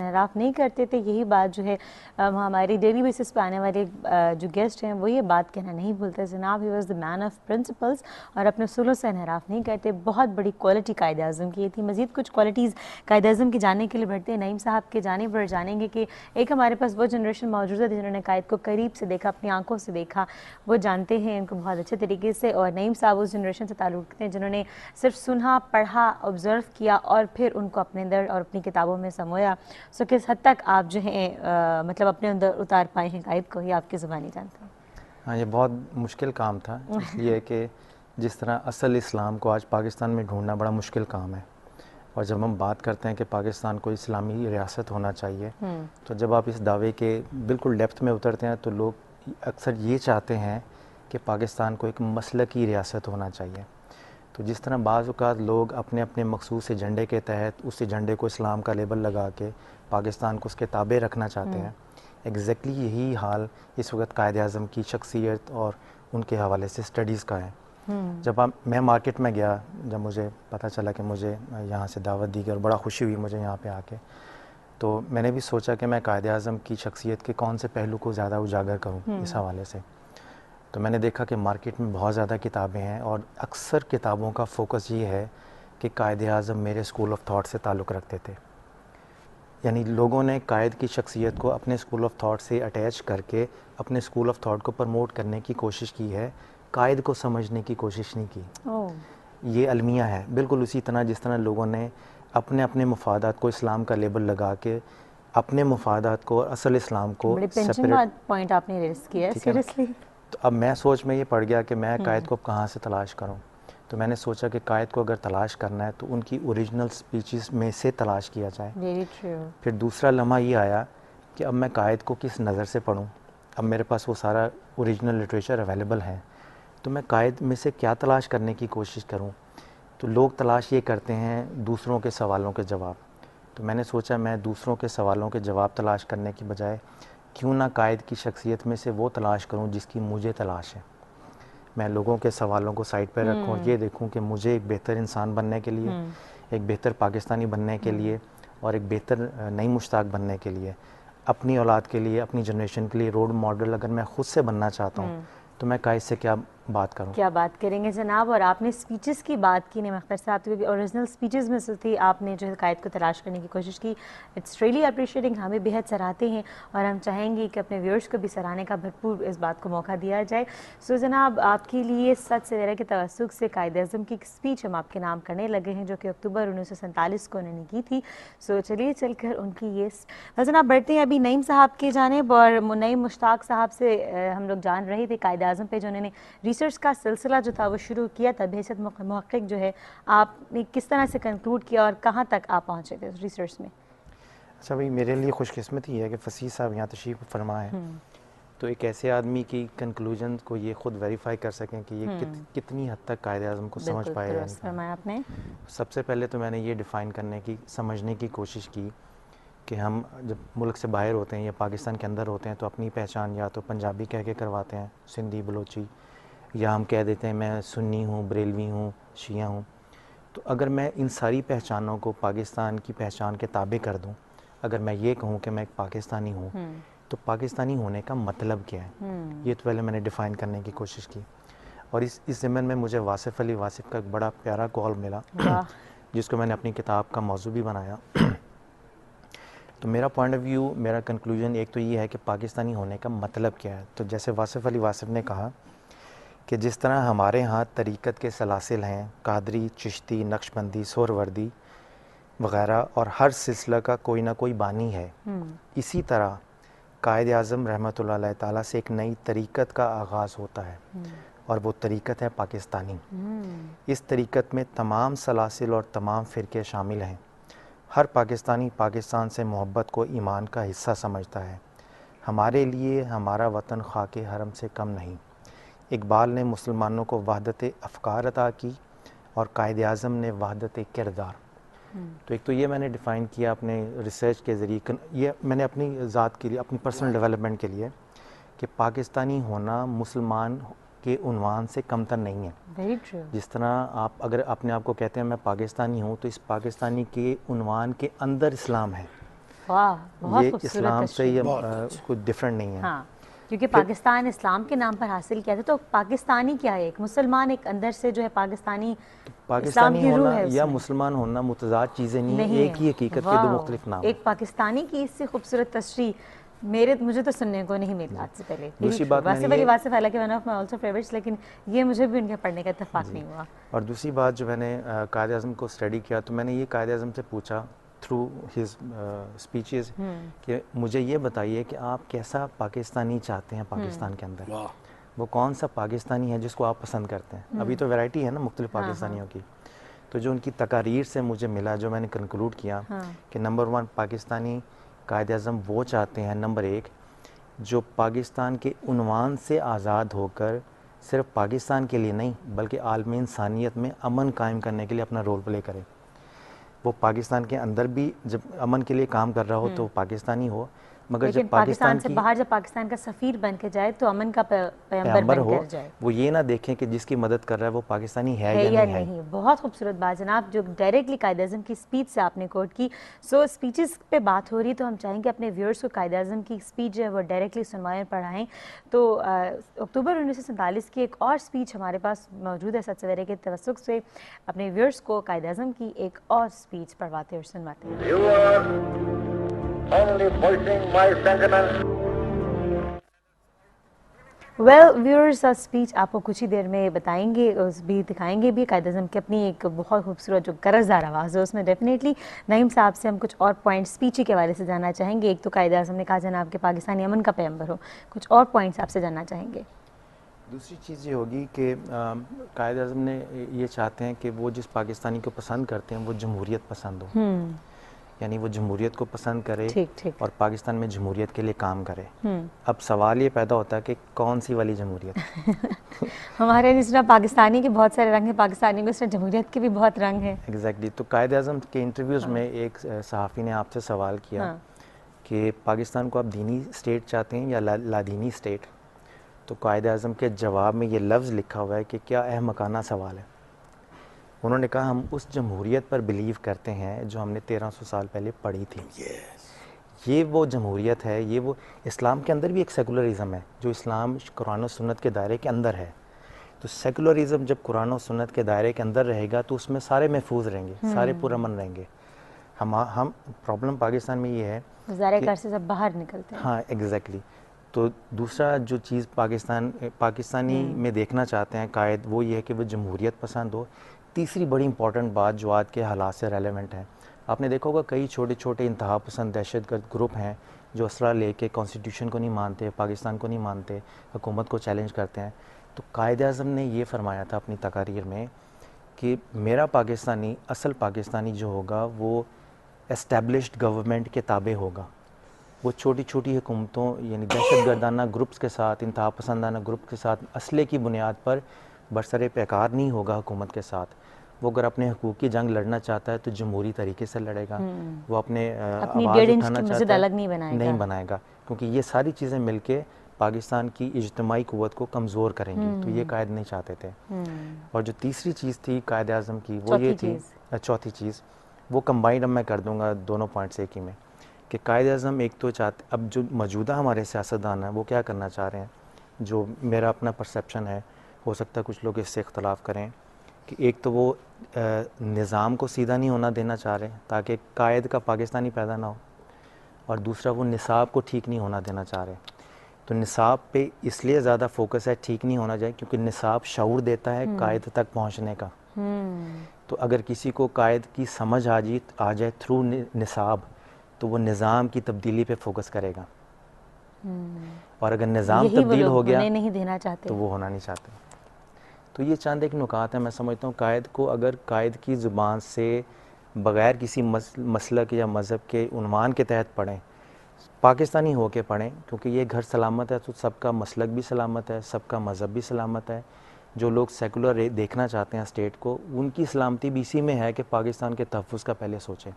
इनहराफ नहीं करते थे। यही बात जो है हमारे डेली बेसिस पे आने वाले जो गेस्ट हैं वो ये बात कहना नहीं भूलते। जनाब he was the man of principles और अपने उसूलों से इनहराफ नहीं करते। बहुत बड़ी क्वालिटी कायद आज़म की ये थी। मज़ीद कुछ क्वालिटीज़ कायद आज़म की जानने के लिए बढ़ते हैं नईम साहब के जानिब पर। जानेंगे कि एक हमारे पास वो जनरेशन मौजूद है जिन्होंने कायद को करीब से देखा, अपनी आंखों से देखा, वो जानते हैं उनको बहुत अच्छे तरीके से। और नईम साहब उस जनरेशन से ताल्लुक़ रखते हैं जिन्होंने सिर्फ सुना, पढ़ा, ऑब्ज़र्व किया और फिर उनको अपने अंदर और अपनी किताबों में समोया। सो किस हद तक आप जो है मतलब अपने अंदर उतार पाए हैं कायद को, ही आपकी ज़ुबानी जानते हैं। हाँ, ये बहुत मुश्किल काम था, इसलिए कि जिस तरह असल इस्लाम को आज पाकिस्तान में ढूंढना बड़ा मुश्किल काम है। और जब हम बात करते हैं कि पाकिस्तान को इस्लामी रियासत होना चाहिए, तो जब आप इस दावे के बिल्कुल डेप्थ में उतरते हैं तो लोग अक्सर ये चाहते हैं कि पाकिस्तान को एक मसलकी रियासत होना चाहिए। तो जिस तरह बाज़ औक़ात लोग अपने अपने मखसूस एजेंडे के तहत उस एजेंडे को इस्लाम का लेबल लगा के पाकिस्तान को उसके ताबे रखना चाहते हैं, एग्जैक्टली यही हाल इस वक्त कायद आज़म की शख्सियत और उनके हवाले से स्टडीज़ का है। जब मैं मार्केट में गया, जब मुझे पता चला कि मुझे यहाँ से दावत दी गई और बड़ा खुशी हुई मुझे यहाँ पे आके, तो मैंने भी सोचा कि मैं कायद आज़म की शख्सियत के कौन से पहलू को ज़्यादा उजागर करूँ इस हवाले से। तो मैंने देखा कि मार्केट में बहुत ज़्यादा किताबें हैं और अक्सर किताबों का फोकस ये है कि कायद आज़म मेरे स्कूल ऑफ थॉट से ताल्लुक़ रखते थे। यानी लोगों ने कायद की शख्सियत को अपने स्कूल ऑफ थॉट से अटैच करके अपने स्कूल ऑफ थॉट को प्रमोट करने की कोशिश की है, कायद को समझने की कोशिश नहीं की। ये अलमिया है, बिल्कुल उसी तरह जिस तरह लोगों ने अपने अपने मफादात को इस्लाम का लेबल लगा के अपने मफादात को और असल इस्लाम को सेपरेट पॉइंट आपने रेस किया सीरियसली। तो अब मैं सोच में ये पड़ गया कि मैं कायद को कहाँ से तलाश करूँ। तो मैंने सोचा कि कायद को अगर तलाश करना है तो उनकी ओरिजिनल स्पीचेस में से तलाश किया जाए। Very true. फिर दूसरा लम्हा ये आया कि अब मैं कायद को किस नज़र से पढूं। अब मेरे पास वो सारा ओरिजिनल लिटरेचर अवेलेबल है, तो मैं कायद में से क्या तलाश करने की कोशिश करूं। तो लोग तलाश ये करते हैं दूसरों के सवालों के जवाब। तो मैंने सोचा मैं दूसरों के सवालों के जवाब तलाश करने की बजाय क्यों ना कायद की शख्सियत में से वो तलाश करूं जिसकी मुझे तलाश है। मैं लोगों के सवालों को साइड पर रखूं और ये देखूं कि मुझे एक बेहतर इंसान बनने के लिए, एक बेहतर पाकिस्तानी बनने के लिए और एक बेहतर नई मुश्ताक बनने के लिए, अपनी औलाद के लिए, अपनी जनरेशन के लिए रोल मॉडल अगर मैं ख़ुद से बनना चाहता हूँ तो मैं कायद से क्या बात करूँ। क्या बात करेंगे जनाब। और आपने स्पीचेस की बात की नहीं अख्तर साहब, क्योंकि ओरिजिनल स्पीचेस में से थी, आपने जो है कायद को तलाश करने की कोशिश की। इट्स रियली अप्रिशिएटिंग, हमें बेहद सराहते हैं और हम चाहेंगे कि अपने व्यूअर्स को भी सराहने का भरपूर इस बात को मौका दिया जाए। सो जनाब आपके लिए सच सवेरा के तवस्सुक से कायद आज़म की एक स्पीच हम आपके नाम करने लगे हैं जो कि अक्टूबर 1947 को उन्होंने की थी। सो चलिए चलकर उनकी ये जनाब बढ़ते हैं अभी नईम साहब की जानिब। और नईम मुश्ताक साहब से हम लोग जान रहे थे कायद आज़म पे जो उन्होंने रिसर्च का सिलसिला जो था वो शुरू किया था। बेहद मुहक्किक जो है, आपने किस तरह से कंक्लूड किया और कहाँ तक आप पहुँचे थे रिसर्च में? अच्छा भाई, मेरे लिए खुशकिस्मती है कि फ़सीह साहब यहाँ तशरीफ़ फरमा है, तो एक ऐसे आदमी की कंक्लूजन को ये खुद वेरीफाई कर सकें कि ये कितनी हद तक कायद आज़म को समझ पाए हैं। आपने सबसे पहले तो मैंने ये डिफ़ाइन करने की, समझने की कोशिश की कि हम जब मुल्क से बाहर होते हैं या पाकिस्तान के अंदर होते हैं तो अपनी पहचान या तो पंजाबी कह के करवाते हैं, सिंधी, बलोची, या हम कह देते हैं मैं सुन्नी हूँ, बरेलवी हूँ, शिया हूँ। तो अगर मैं इन सारी पहचानों को पाकिस्तान की पहचान के ताबे कर दूँ, अगर मैं ये कहूँ कि मैं एक पाकिस्तानी हूँ, तो पाकिस्तानी होने का मतलब क्या है, ये तो पहले मैंने डिफ़ाइन करने की कोशिश की। और इस ज़िम्मन में मुझे वासिफ़ अली वासिफ़ का एक बड़ा प्यारा कॉल मिला जिसको मैंने अपनी किताब का मौजू भी बनाया। तो मेरा पॉइंट ऑफ व्यू, मेरा कंक्लूजन एक तो ये है कि पाकिस्तानी होने का मतलब क्या है। तो जैसे वासिफ़ अली वासिफ़ ने कहा कि जिस तरह हमारे यहाँ तरीक़त के सलासिल हैं, कादरी, चिश्ती, नक्शबंदी, सोहरवर्दी वग़ैरह, और हर सिलसिला का कोई ना कोई बानी है, इसी तरह कायद आज़म रहमतुल्लाह अलैह ताला से एक नई तरीक़त का आगाज़ होता है और वो तरीक़त है पाकिस्तानी। इस तरीक़त में तमाम सलासिल और तमाम फ़िरके शामिल हैं। हर पाकिस्तानी पाकिस्तान से मोहब्बत को ईमान का हिस्सा समझता है। हमारे लिए हमारा वतन खाके हरम से कम नहीं। इकबाल ने मुसलमानों को वहदत अफ़कार अता की और कायद आज़म ने वहदत किरदार। तो एक तो ये मैंने डिफ़ाइन किया अपने रिसर्च के ज़रिए, ये मैंने अपनी ज़ात के लिए, अपनी पर्सनल डेवलपमेंट के लिए, कि पाकिस्तानी होना मुसलमान के उन्वान से कमतर नहीं है। Very true. जिस तरह आप अगर अपने आप को कहते हैं मैं पाकिस्तानी हूँ, तो इस पाकिस्तानी के उन्वान के अंदर इस्लाम है। वाह, बहुत ये खूबसूरत इस्लाम से तशरीह। ये बहुत अच्छा। कुछ डिफरेंट नहीं है। हाँ, क्योंकि पाकिस्तान इस्लाम के नाम पर हासिल किया था, तो पाकिस्तानी क्या है, एक मुसलमान एक अंदर से जो है पाकिस्तानी, इस्लाम पाकिस्तानी की रूह होना है या उसमें, मुसलमान होना मुतजाद चीज़ें नहीं है, नहीं एक है। ही हकीकत के दो वाह, मुख्तलिफ नाम हैं। एक पाकिस्तानी की इससे खूबसूरत तशरीह मुझे तो सुनने को नहीं मिला आज से पहले। दूसरी बात मैंने वासिफ अली ये वासिफ, हालांकि one of my also favourites, लेकिन ये मुझे भी उनके पढ़ने का इत्तेफाक नहीं हुआ। और दूसरी बात जो मैंने कायद आज़म को स्टडी किया, तो मैंने ये कायद आज़म से पूछा थ्रू हिज स्पीचेस कि मुझे ये बताइए कि आप कैसा पाकिस्तानी चाहते हैं पाकिस्तान के अंदर, वाह, वो कौन सा पाकिस्तानी है जिसको आप पसंद करते हैं। अभी तो वैरायटी है ना मुख्तलिफ हाँ, पाकिस्तानियों की। तो जो उनकी तकारीर से मुझे मिला, जो मैंने कंक्लूड किया कि नंबर 1 पाकिस्तानी कायद आज़म वो चाहते हैं, नंबर 1, जो पाकिस्तान के उन्वान से आज़ाद होकर सिर्फ पाकिस्तान के लिए नहीं बल्कि आलमी इंसानियत में अमन कायम करने के लिए अपना रोल प्ले करे। वो पाकिस्तान के अंदर भी जब अमन के लिए काम कर रहा हो तो वो पाकिस्तानी हो, मगर लेकिन जब पाकिस्तान पाकिस्तान से की बाहर जब पाकिस्तान का सफ़ीर बन के जाए तो अमन का पैगंबर पैगंबर हो, बनकर जाए, वो ये ना देखें कि जिसकी मदद कर रहा है वो पाकिस्तानी है है या या नहीं है। नहीं। बहुत खूबसूरत बात जनाब, जो डायरेक्टली कायद आज़म की स्पीच से आपने कोट की। सो स्पीचेस पे बात हो रही, तो हम चाहेंगे अपने व्यूअर्स को कायद आज़म की स्पीच जो है वो डायरेक्टली सुनवाएं, पढ़ाएं। तो अक्टूबर 1947 की एक और स्पीच हमारे पास मौजूद है। सच सवेरे के तवस्सुक से अपने व्यूअर्स को कायद आज़म की एक और स्पीच पढ़वाते और सुनवाते हैं। You are only voicing my sentiments. Well viewers, speech आपको कुछ ही देर में बताएंगे, उस भी दिखाएंगे भी। कायद आज़म की अपनी एक बहुत खूबसूरत जो कर्जदार आवाज़ है, उसमें डेफिनेटली नईम साहब से हम कुछ और पॉइंट्स स्पीच के हवाले से जानना चाहेंगे। एक तो कायद आज़म ने कहा जनाब कि पाकिस्तानी अमन का पैगंबर हो, कुछ और पॉइंट्स आपसे जानना चाहेंगे। दूसरी चीज़ ये होगी कि कायद आज़म ने ये चाहते हैं कि वो जिस पाकिस्तानी को पसंद करते हैं वो जमहूरियत पसंद हो, यानी वो जमहूरियत को पसंद करे ठीक ठीक। और पाकिस्तान में जमहूरियत के लिए काम करे। अब सवाल ये पैदा होता है कि कौन सी वाली जमहूरियत? हमारे जिस तरह पाकिस्तानी के बहुत सारे रंग हैं, पाकिस्तानी में इस तरह जमहूरियत के भी बहुत रंग हैं। एग्जैक्टली। तो कायद आज़म के इंटरव्यूज़ में एक सहाफ़ी ने आपसे सवाल किया कि पाकिस्तान को आप दीनी स्टेट चाहते हैं या लादीनी स्टेट? तो कायद आज़म के जवाब में ये लफ्ज़ लिखा हुआ है कि क्या अहमकाना सवाल है। उन्होंने कहा हम उस जमहूरियत पर बिलीव करते हैं जो हमने 1300 साल पहले पढ़ी थी। ये वो जमहूरियत है, ये वो इस्लाम के अंदर भी एक सेकुलरिज़म है जो इस्लाम कुरान और सुन्नत के दायरे के अंदर है। तो सेकुलरिज़म जब कुरान और सुन्नत के दायरे के अंदर रहेगा तो उसमें सारे महफूज रहेंगे, सारे पुरअमन रहेंगे। हम प्रॉब्लम पाकिस्तान में ये है ज़ाहिर घर से जब बाहर निकलते हैं। हाँ एग्जैक्टली। तो दूसरा जो चीज़ पाकिस्तानी में देखना चाहते हैं कायद, वो ये है कि वो जमहूरियत पसंद हो। तीसरी बड़ी इंपॉर्टेंट बात जो आज के हालात से रेलेवेंट है, आपने देखा होगा कई छोटे छोटे इंतहा पसंद दहशतगर्द ग्रुप हैं जो असला लेके कॉन्स्टिट्यूशन को नहीं मानते, पाकिस्तान को नहीं मानते, हुकूमत को चैलेंज करते हैं। तो कायद आज़म ने ये फरमाया था अपनी तकारीर में कि मेरा पाकिस्तानी, असल पाकिस्तानी जो होगा वो एस्टेब्लिश्ड गवर्नमेंट के ताबे होगा। वो छोटी छोटी हुकूमतों यानी दहशतगर्दाना ग्रुप्स के साथ, इंतहा पसंदाना ग्रुप के साथ असले की बुनियाद पर बरसरे पैकार नहीं होगा हुकूमत के साथ। वो अगर अपने हकूक़ की जंग लड़ना चाहता है तो जमहूरी तरीके से लड़ेगा। वो अपनी आवाज़ उठाना चाहता है, अलग नहीं बनाएगा, क्योंकि ये सारी चीज़ें मिलके पाकिस्तान की इज्तिमाई क़ुव्वत को कमज़ोर करेंगी। तो ये कायद नहीं चाहते थे। और जो तीसरी चीज़ थी कायद आज़म की वो ये थी, चौथी चीज़ वो कंबाइंड अब मैं कर दूँगा दोनों पॉइंट्स एक ही में, कि कायद आज़म एक तो चाहते, अब जो मौजूदा हमारे सियासतदान हैं वो क्या करना चाह रहे हैं, जो मेरा अपना परसेप्शन है, हो सकता है कुछ लोग इससे इख्तलाफ करें, कि एक तो वो निज़ाम को सीधा नहीं होना देना चाह रहे हैं ताकि कायद का पाकिस्तानी पैदा ना हो, और दूसरा वो निसाब को ठीक नहीं होना देना चाह रहे। तो निसाब पे इसलिए ज़्यादा फोकस है ठीक नहीं होना चाहिए क्योंकि निसाब शऊर देता है कायद तक पहुँचने का। तो अगर किसी को कायद की समझ आ जाए थ्रू निसाब, तो वो निज़ाम की तब्दीली पे फोकस करेगा। और अगर निज़ाम तब्दील हो गया नहीं देना चाहते, तो वो होना नहीं चाहते। तो ये चंद एक नुकात है। मैं समझता हूँ कायद को अगर कायद की ज़ुबान से बग़ैर किसी मसलक या मज़हब के उन्वान के तहत पढ़ें, पाकिस्तानी हो के पढ़ें, क्योंकि ये घर सलामत है तो सबका मसलक भी सलामत है, सबका मज़हब भी सलामत है। जो लोग सेकुलर देखना चाहते हैं स्टेट को, उनकी सलामती भी इसी में है कि पाकिस्तान के तहफ़्फ़ुज़ का पहले सोचें।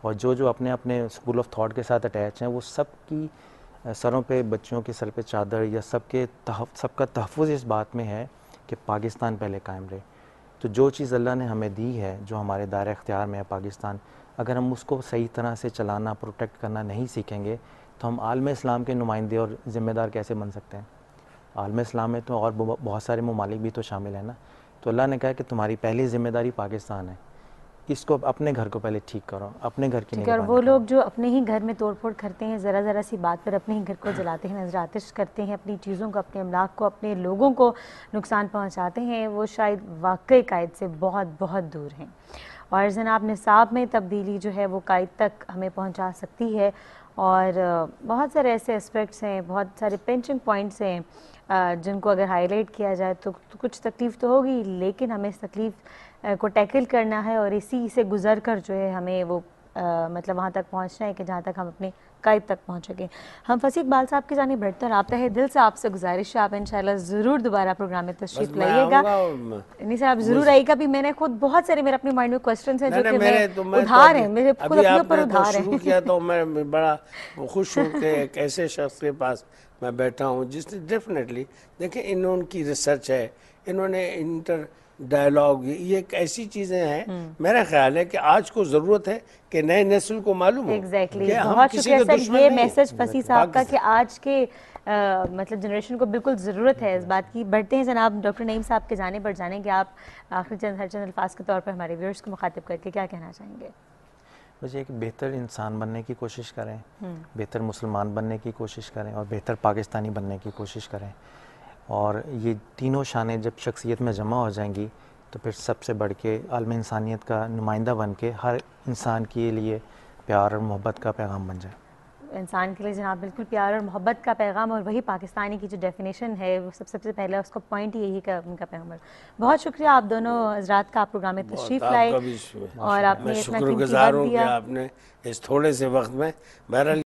और जो अपने अपने स्कूल ऑफ थॉट के साथ अटैच हैं, वो सबकी सरों पे, बच्चों के सर पे चादर या सबका तहफ़्फ़ुज़ इस बात में है कि पाकिस्तान पहले कायम रहे। तो जो चीज़ अल्लाह ने हमें दी है, जो हमारे दायरे इख्तियार में है पाकिस्तान, अगर हम उसको सही तरह से चलाना, प्रोटेक्ट करना नहीं सीखेंगे तो हम आलम इस्लाम के नुमाइंदे और ज़िम्मेदार कैसे बन सकते हैं? आलम इस्लाम में तो और बहुत सारे ममालिक भी तो शामिल हैं ना। तो अल्लाह ने कहा कि तुम्हारी पहली ज़िम्मेदारी पाकिस्तान है, इसको अपने घर को पहले ठीक करो, अपने घर की ठीक है। और वो लोग जो अपने ही घर में तोड़फोड़ करते हैं, ज़रा ज़रा सी बात पर अपने ही घर को जलाते हैं, नजर आतिश करते हैं, अपनी चीज़ों को, अपने अमलाक को, अपने लोगों को नुकसान पहुंचाते हैं, वो शायद वाकई कायद से बहुत बहुत दूर हैं। और जनाब निसाब में तब्दीली जो है वो कायद तक हमें पहुंचा सकती है। और बहुत सारे ऐसे एस्पेक्ट्स हैं, बहुत सारे पिंचिंग पॉइंट्स हैं जिनको अगर हाईलाइट किया जाए तो कुछ तकलीफ़ तो होगी, लेकिन हमें इस तकलीफ़ को टैकल करना है और इसी से गुज़र कर जो है हमें वो मतलब वहाँ तक पहुँचना है कि जहाँ तक हम अपने कायद तक पहुँचेंगे। हम फसी इकबाल साहब की जानिब बढ़ते हैं और आप तहे दिल से आपसे गुजारिश है, आप इंशाल्लाह ज़रूर दोबारा प्रोग्राम में तशरीफ़ लाइएगा। नहीं सर, आप ज़रूर आइएगा। भी मैंने खुद बहुत सारे मेरे अपने माइंड में क्वेश्चन हैं जो कि मैं उधार हैं, मेरे खुद अपने ऊपर उधार हैं। शुरू किया तो मैं बड़ा खुश हूँ कि एक ऐसे शख्स के पास मैं बैठा हूँ जिसने डेफिनेटली देखिए, इनकी रिसर्च है, इन्होंने इंटर डायलॉग, ये एक ऐसी चीजें हैं, मेरा ख्याल है कि आज को जरूरत है कि नए नस्ल को मालूम हो। एग्जैक्टली, बहुत शुक्रिया सर, ये मैसेज फसी साहब का कि आज के मतलब जनरेशन को बिल्कुल ज़रूरत है इस बात की। बढ़ते हैं जनाब डॉक्टर नईम साहब के जाने पर जाने कि आप आखिरी हर चंद अल्फाज के तौर पर हमारे व्यूअर्स को मुखातिब करके क्या कहना चाहेंगे? बस एक बेहतर इंसान बनने की कोशिश करें, बेहतर मुसलमान बनने की कोशिश करें और बेहतर पाकिस्तानी बनने की कोशिश करें। और ये तीनों शानें जब शख्सियत में जमा हो जाएंगी तो फिर सबसे बढ़ के आलम इंसानियत का नुमाइंदा बन के हर इंसान के लिए प्यार और मोहब्बत का पैगाम बन जाए। इंसान के लिए जनाब बिल्कुल प्यार और मोहब्बत का पैगाम, और वही पाकिस्तानी की जो डेफिनेशन है वो सबसे पहले उसका पॉइंट ही यही का उनका पैगाम। बहुत शुक्रिया आप दोनों हजरात का, आप प्रोग्राम में तशरीफ़ लाए और आपने इतना कीमती वक्त दिया। आपने इस थोड़े से वक्त में बहरहाल